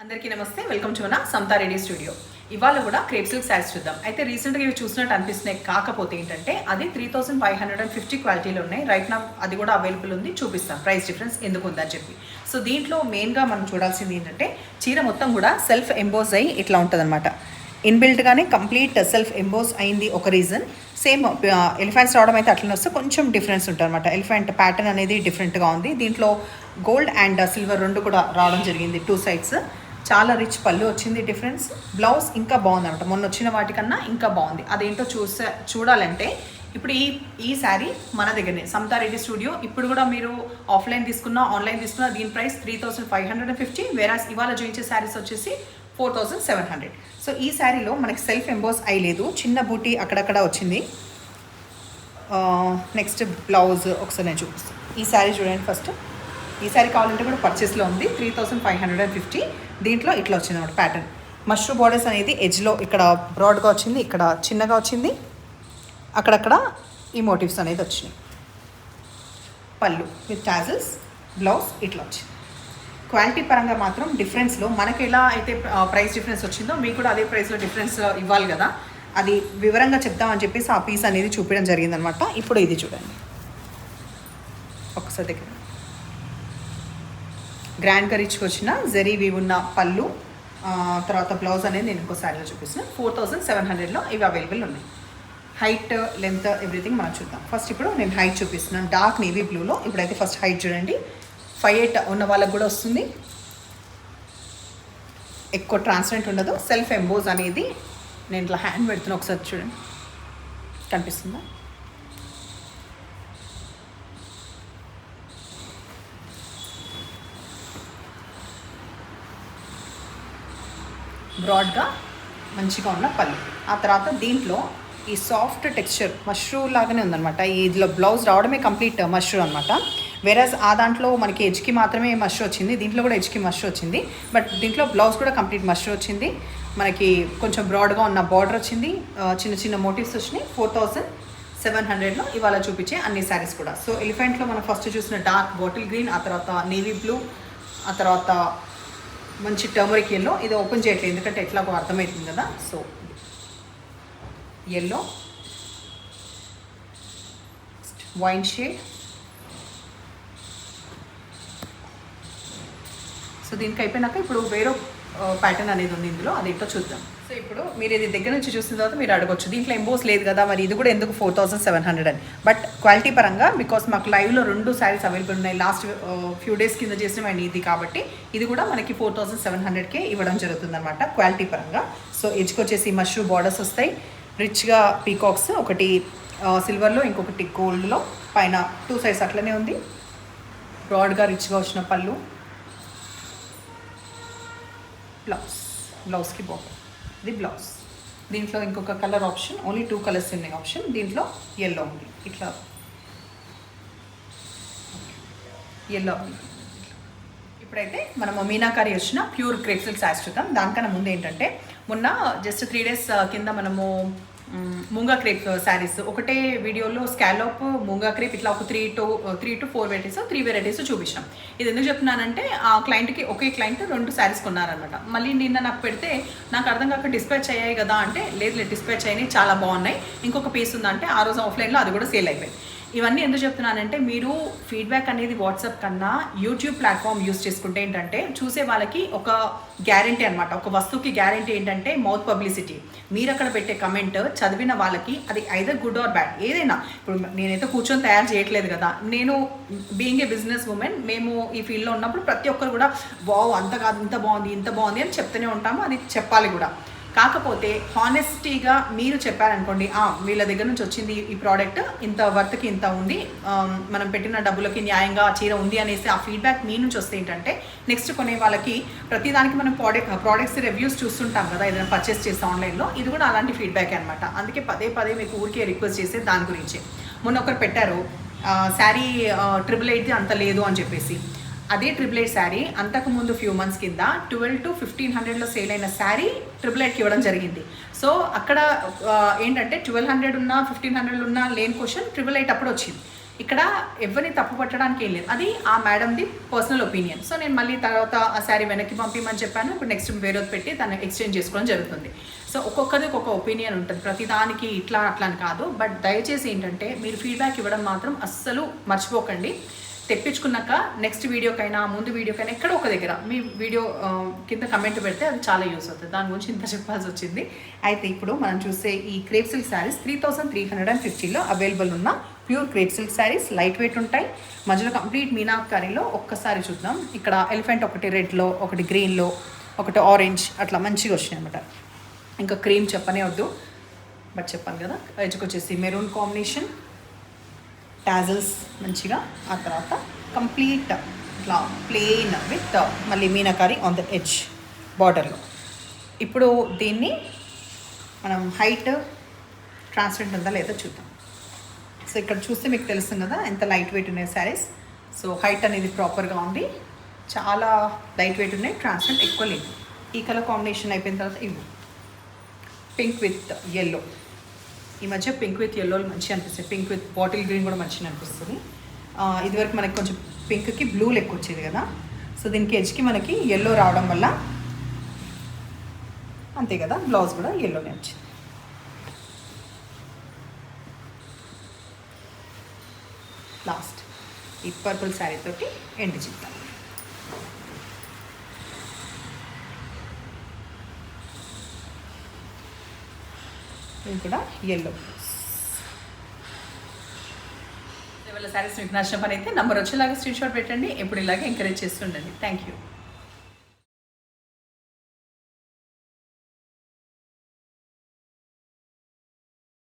అందరికీ నమస్తే, welcome to మన సమతా రెడీ స్టూడియో. ఇవాళ కూడా క్రేప్ సిల్క్ శారీస్ చూద్దాం. అయితే రీసెంట్గా ఇవి చూసినట్టు అనిపిస్తున్నాయి, కాకపోతే ఏంటంటే అది 3550 క్వాలిటీలో ఉన్నాయి. రైట్ నా అది కూడా అవైలబుల్ ఉంది, చూపిస్తాం ప్రైస్ డిఫరెన్స్ ఎందుకు ఉందని చెప్పి. సో దీంట్లో మెయిన్గా మనం చూడాల్సింది ఏంటంటే చీర మొత్తం కూడా సెల్ఫ్ ఎంబోజ్ అయ్యి ఇట్లా ఉంటుంది అనమాట. ఇన్బిల్ట్గానే కంప్లీట్ సెల్ఫ్ ఎంబోజ్ అయింది ఒక రీజన్. సేమ్ ఎలిఫెంట్స్ రావడం అయితే అట్లనే వస్తే కొంచెం డిఫరెన్స్ ఉంటుంది అనమాట. ఎలిఫెంట్ ప్యాటర్న్ అనేది డిఫరెంట్గా ఉంది. దీంట్లో గోల్డ్ అండ్ సిల్వర్ రెండు కూడా రావడం జరిగింది, టూ సైడ్స్. చాలా రిచ్ పళ్ళు వచ్చింది. డిఫరెన్స్ బ్లౌజ్ ఇంకా బాగుంది అనమాట, మొన్న వచ్చిన వాటికన్నా ఇంకా బాగుంది. అదేంటో చూడాలంటే ఇప్పుడు ఈ శారీ మన దగ్గరనే సమతా రెడ్డి స్టూడియో. ఇప్పుడు కూడా మీరు ఆఫ్లైన్ తీసుకున్నా ఆన్లైన్ తీసుకున్నా దీని ప్రైస్ 3550. వేరాస్ ఇవాళ చూపించే శారీస్ వచ్చేసి 4700. సో ఈ శారీలో మనకి సెల్ఫ్ ఎంబోస్ అయ్యలేదు, చిన్న బూటీ అక్కడక్కడ వచ్చింది. నెక్స్ట్ బ్లౌజ్ ఒకసారి నేను చూపిస్తాను. ఈ శారీ చూడండి ఫస్ట్. ఈ శారీ కావాలంటే కూడా పర్చేస్లో ఉంది, 3550. దీంట్లో ఇట్లా వచ్చింది అనమాట ప్యాటర్న్. మష్రూమ్ బార్డర్స్ అనేది ఎడ్జ్లో ఇక్కడ బ్రాడ్గా వచ్చింది, ఇక్కడ చిన్నగా వచ్చింది, అక్కడక్కడ ఈ మోటివ్స్ అనేది వచ్చినాయి. పళ్ళు విత్ టాజల్స్, బ్లౌజ్ ఇట్లా వచ్చింది. క్వాలిటీ పరంగా మాత్రం డిఫరెన్స్లో మనకి ఎలా అయితే ప్రైస్ డిఫరెన్స్ వచ్చిందో మీకు కూడా అదే ప్రైస్లో డిఫరెన్స్ ఇవ్వాలి కదా, అది వివరంగా చెప్దామని చెప్పేసి ఆ పీస్ అనేది చూపించడం జరిగిందనమాట. ఇప్పుడు ఇది చూడండి ఒకసారి దగ్గర. గ్రాండ్గా రిచ్కి వచ్చిన జరీ వీవ్ ఉన్న పళ్ళు, తర్వాత బ్లౌజ్ అనేది నేను ఇంకో శారీలో చూపిస్తున్నాను. 4700లో ఇవి అవైలబుల్ ఉన్నాయి. హైట్, లెంత్, ఎవ్రీథింగ్ మనం చూద్దాం. ఫస్ట్ ఇప్పుడు నేను హైట్ చూపిస్తున్నాను డార్క్ నేవీ బ్లూలో. ఇప్పుడైతే ఫస్ట్ హైట్ చూడండి. 5'8" ఉన్న వాళ్ళకు కూడా వస్తుంది. ఎక్కువ ట్రాన్స్పరెంట్ ఉండదు. సెల్ఫ్ ఎంబోజ్ అనేది నేను ఇట్లా హ్యాండ్ పెడుతున్నా, ఒకసారి చూడండి కనిపిస్తుందా. బ్రాడ్గా మంచిగా ఉన్న పళ్ళు. ఆ తర్వాత దీంట్లో ఈ సాఫ్ట్ టెక్స్చర్ మష్రూమ్ లాగానే ఉందన్నమాట. ఇదిలో బ్లౌజ్ రావడమే కంప్లీట్ మష్రూమ్ అనమాట. వేరేస్ ఆ దాంట్లో మనకి ఎడ్జ్కి మాత్రమే మష్రూ వచ్చింది, దీంట్లో కూడా ఎడ్జ్కి మష్రూ వచ్చింది. బట్ దీంట్లో బ్లౌజ్ కూడా కంప్లీట్ మష్రూ వచ్చింది. మనకి కొంచెం బ్రాడ్గా ఉన్న బార్డర్ వచ్చింది, చిన్న చిన్న మోటివ్స్ వచ్చినాయి. 4700లో ఇవాళ చూపించే అన్ని శారీస్ కూడా. సో ఎలిఫెంట్లో మనం ఫస్ట్ చూసిన డార్క్ బాటిల్ గ్రీన్, ఆ తర్వాత నేవీ బ్లూ, ఆ తర్వాత మంచి టర్మరిక్ ఎల్లో. ఇది ఓపెన్ చేయట్లేదు ఎందుకంటే ఎట్లాగో అర్థమవుతుంది కదా. So yellow, wine shade. So దీనికి అయిపోయినాక ఇప్పుడు వేరే ప్యాటర్న్ అనేది ఉంది ఇందులో, అది ఏంటో చూద్దాం. సో ఇప్పుడు మీరు ఇది దగ్గర నుంచి చూసిన తర్వాత మీరు అడగొచ్చు, దీంట్లో ఎంబోస్ లేదు కదా మరి ఇది కూడా ఎందుకు 4700 అని. బట్ క్వాలిటీ పరంగా బికాస్ మాకు లైవ్లో 2 శారీస్ అవైలబుల్ ఉన్నాయి, లాస్ట్ ఫ్యూ డేస్ కింద చేసిన అండ్ ఇది, కాబట్టి ఇది కూడా మనకి 4700కే ఇవ్వడం జరుగుతుంది అనమాట క్వాలిటీ పరంగా. సో ఎడ్జ్కి వచ్చేసి మష్రూమ్ బార్డర్స్ వస్తాయి, రిచ్గా పీకాక్స్, ఒకటి సిల్వర్లో ఇంకొకటి గోల్డ్లో, పైన 2 సైడ్స్ అట్లనే ఉంది. బ్రాడ్గా రిచ్గా వచ్చిన పళ్ళు, బ్లౌజ్కి బార్డర్, ఇది బ్లౌజ్. దీంట్లో ఇంకొక కలర్ ఆప్షన్, ఓన్లీ 2 కలర్స్ ఉన్నాయి ఆప్షన్. దీంట్లో ఎల్లో ఉంది, ఇట్లా ఎల్లో ఉంది. ఇప్పుడైతే మనము మీనాకారి వచ్చిన ప్యూర్ క్రేప్ సిల్క్ శారీస్ చూద్దాం. దానికన్నా ముందు ఏంటంటే మొన్న జస్ట్ 3 days కింద మనము మూంగా క్రేప్ శారీస్ ఒకటే వీడియోలో స్కాలోప్, మూంగా క్రేప్ ఇట్లా ఒక 3 to 4 వెరైటీస్, 3 వెరైటీస్ చూపించాం. ఇది ఎందుకు చెప్తున్నానంటే ఆ క్లయింట్కి ఒకే క్లయింట్ 2 శారీస్ కొన్నారనమాట. మళ్ళీ నిన్న నాకు పెడితే నాకు అర్థం కాక డిస్పాచ్ అయ్యాయి కదా అంటే, లేదు డిస్పాచ్ అయినాయి, చాలా బాగున్నాయి, ఇంకొక పీస్ ఉందంటే ఆ రోజు ఆఫ్లైన్లో అది కూడా సేల్ అయిపోయింది. ఇవన్నీ ఎందుకు చెప్తున్నానంటే మీరు ఫీడ్బ్యాక్ అనేది వాట్సాప్ కన్నా యూట్యూబ్ ప్లాట్ఫామ్ యూస్ చేసుకుంటే ఏంటంటే చూసే వాళ్ళకి ఒక గ్యారంటీ అనమాట. ఒక వస్తువుకి గ్యారంటీ ఏంటంటే మౌత్ పబ్లిసిటీ. మీరు అక్కడ పెట్టే కమెంట్ చదివిన వాళ్ళకి అది ఐదర్ గుడ్ ఆర్ బ్యాడ్ ఏదైనా. ఇప్పుడు నేనైతే కూర్చొని తయారు చేయట్లేదు కదా, నేను బీయింగ్ ఏ బిజినెస్ ఉమెన్, మేము ఈ ఫీల్డ్లో ఉన్నప్పుడు ప్రతి ఒక్కరు కూడా వావ్ అంత కాదు ఇంత బాగుంది ఇంత బాగుంది అని చెప్తూనే ఉంటాము, అది చెప్పాలి కూడా. కాకపోతే హానెస్టీగా మీరు చెప్పారనుకోండి, వీళ్ళ దగ్గర నుంచి వచ్చింది ఈ ప్రోడక్ట్ ఇంత వర్త్కి ఇంత ఉంది, మనం పెట్టిన డబ్బులకి న్యాయంగా చీర ఉంది అనేసి ఆ ఫీడ్బ్యాక్ మీ నుంచి వస్తే ఏంటంటే నెక్స్ట్ కొనే వాళ్ళకి ప్రతిదానికి మనం ప్రోడక్ట్స్ రివ్యూస్ చూస్తుంటాం కదా ఏదైనా పర్చేస్ చేస్తాం ఆన్లైన్లో, ఇది కూడా అలాంటి ఫీడ్బ్యాక్ అనమాట. అందుకే పదే మీకు ఊరికే రిక్వెస్ట్ చేసే దాని గురించి. మొన్న ఒకరు పెట్టారు శారీ 888 అంత లేదు అని చెప్పేసి. అదే 888 శారీ అంతకుముందు ఫ్యూ మంత్స్ కింద 12 to 1500లో సేల్ అయిన శారీ 888కి ఇవ్వడం జరిగింది. సో అక్కడ ఏంటంటే 1200 ఉన్నా 1500 ఉన్నా లేని క్వశ్చన్ 888 అప్పుడు వచ్చింది. ఇక్కడ ఎవరిని తప్పు పట్టడానికి ఏం లేదు, అది ఆ మేడంది పర్సనల్ ఒపీనియన్. సో నేను మళ్ళీ తర్వాత ఆ శారీ వెనక్కి పంపించమని చెప్పాను. ఇప్పుడు నెక్స్ట్ వేరేది పెట్టి దాన్ని ఎక్స్చేంజ్ చేసుకోవడం జరుగుతుంది. సో ఒక్కొక్కరికి ఒక్కొక్క ఒపీనియన్ ఉంటుంది, ప్రతిదానికి ఇట్లా అట్లా అని కాదు. బట్ దయచేసి ఏంటంటే మీరు ఫీడ్బ్యాక్ ఇవ్వడం మాత్రం అస్సలు మర్చిపోకండి. తెప్పించుకున్నాక నెక్స్ట్ వీడియోకైనా ముందు వీడియోకైనా ఎక్కడ ఒక దగ్గర మీ వీడియో కింద కమెంట్ పెడితే అది చాలా యూస్ అవుతుంది. దాని గురించి ఇంత చెప్పాల్సి వచ్చింది. అయితే ఇప్పుడు మనం చూసే ఈ క్రేప్ సిల్క్ శారీస్ 3350లో అవైలబుల్ ఉన్న pure crepe silk saris. Light weight ఉంటాయి, మధ్యలో కంప్లీట్ మీనాకారీలో. ఒక్కసారి చూద్దాం. ఇక్కడ ఎలిఫెంట్ ఒకటి రెడ్లో, ఒకటి గ్రీన్లో, ఒకటి ఆరెంజ్, అట్లా మంచిగా వచ్చినాయి అనమాట. ఇంకా క్రీమ్ చెప్పనే వద్దు, బట్ చెప్పాను కదా. ఎడ్జ్కి వచ్చేసి మెరూన్ కాంబినేషన్, టాజల్స్ మంచిగా. ఆ తర్వాత కంప్లీట్ ఇట్లా ప్లెయిన్ విత్ మళ్ళీ మీనాకారి ఆన్ ద ఎడ్జ్ బార్డర్లో. ఇప్పుడు దీన్ని మనం హైట్ ట్రాన్స్పరెంట్ ఉందా లేదా చూద్దాం. సో ఇక్కడ చూస్తే మీకు తెలుస్తుంది కదా ఎంత లైట్ వెయిట్ ఉన్నాయి శారీస్. సో హైట్ అనేది ప్రాపర్గా ఉంది, చాలా లైట్ వెయిట్ ఉన్నాయి, ట్రాన్స్పరెంట్ ఎక్కువ లేదు. ఈ కలర్ కాంబినేషన్ అయిపోయిన తర్వాత ఇవి పింక్ విత్ ఎల్లో. ఈ మధ్య పింక్ విత్ ఎల్లో మంచిగా అనిపిస్తుంది, పింక్ విత్ బాటిల్ గ్రీన్ కూడా మంచిగా అనిపిస్తుంది. ఇదివరకు మనకి కొంచెం పింక్కి బ్లూ లెక్క వచ్చేది కదా. సో దీనికి ఎడ్జ్కి మనకి ఎల్లో రావడం వల్ల అంతే కదా, బ్లౌజ్ కూడా ఎల్లోనే వచ్చింది. లాస్ట్ ఈ పర్పుల్ శారీ తోటి ఎండ్ చేద్దాం. ఇది కూడా ఎల్లో. ఇవాళ శారీస్ మీకు నచ్చిన పని అయితే నంబర్ వచ్చేలాగా స్క్రీన్ షాట్ పెట్టండి. ఎప్పుడు ఇలాగే ఎంకరేజ్ చేస్తుండండి. Thank you.